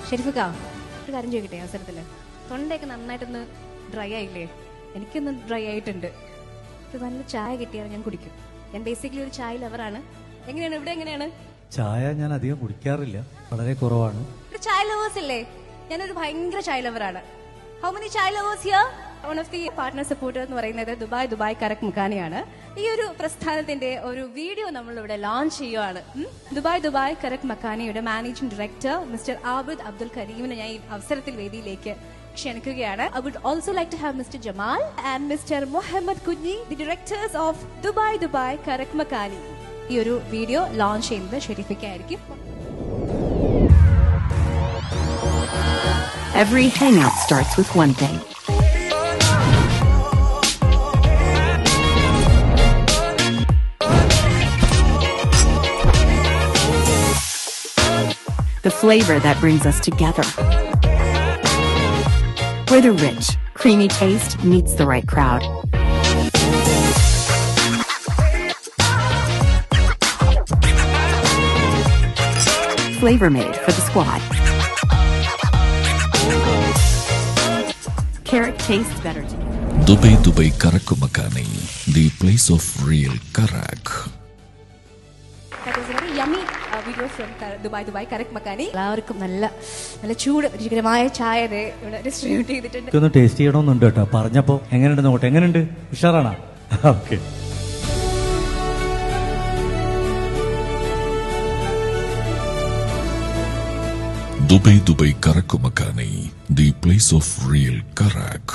ഷെരീഫക്ക, ഒരു കാര്യം ചോദിക്കട്ടെ അവസരത്തില്? തൊണ്ടയൊക്കെ നന്നായിട്ടൊന്ന് ഡ്രൈ ആയില്ലേ? എനിക്കൊന്ന് ഡ്രൈ ആയിട്ടുണ്ട്. നല്ല ചായ കിട്ടിയാൽ ഞാൻ കുടിക്കും. ഞാൻ ബേസിക്കലി ഒരു ചായ ലവറാണ്. എങ്ങനെയാണ് ഇവിടെ? എങ്ങനെയാണ്? ചായ ഞാൻ അധികം കുടിക്കാറില്ല, വളരെ കുറവാണ്. ചായ ലവേഴ്സ് ഇല്ലേ? ഞാനൊരു ഭയങ്കര ചായ ലവറാണ്. ഹൗ മെനി ചായ lovers here? One of the partner supporter എന്ന് പറയുന്നത് ദുബായ് കറക് മുക്കാനിയാണ്. ഈ ഒരു പ്രസ്ഥാനത്തിന്റെ ഒരു വീഡിയോ നമ്മൾ ഇവിടെ ലോഞ്ച് ചെയ്യുവാണ്. ദുബായ് കറക് മക്കാനിയുടെ managing director mister Abid Abdul കരീമിനെ ഞാൻ ഈ അവസരത്തിൽ വേദിയിലേക്ക് ക്ഷണിക്കുകയാണ്. I would also like to have Mr. Jamal and Mr. Mohammed Kunyi, the directors of Dubai Karak Makani. ഈ ഒരു വീഡിയോ ലോഞ്ച് ചെയ്യുന്നത് ഷെരീഫയ്ക്കായിരിക്കും. Every hangout starts with one thing. The flavor that brings us together. Where the rich, creamy taste meets the right crowd. Flavor made for the squad. Karak tastes better together. Dubai Karak Makani, the place of real Karak. That is a very yummy video from Dubai Karak Makani. എല്ലാവർക്കും നല്ല ചൂട് രുചികരമായ ചായ ഇവിടെ distribute ചെയ്തിട്ടുണ്ട്. ഒന്ന് taste ചെയ്യണമെന്നുണ്ട് കേട്ടോ. പറഞ്ഞപ്പോ എങ്ങനെയുണ്ട് നോട്ടെ. എങ്ങനെയുണ്ട്? ഉഷാറാണോ? Okay. Dubai Karak Makani, the place of real Karak.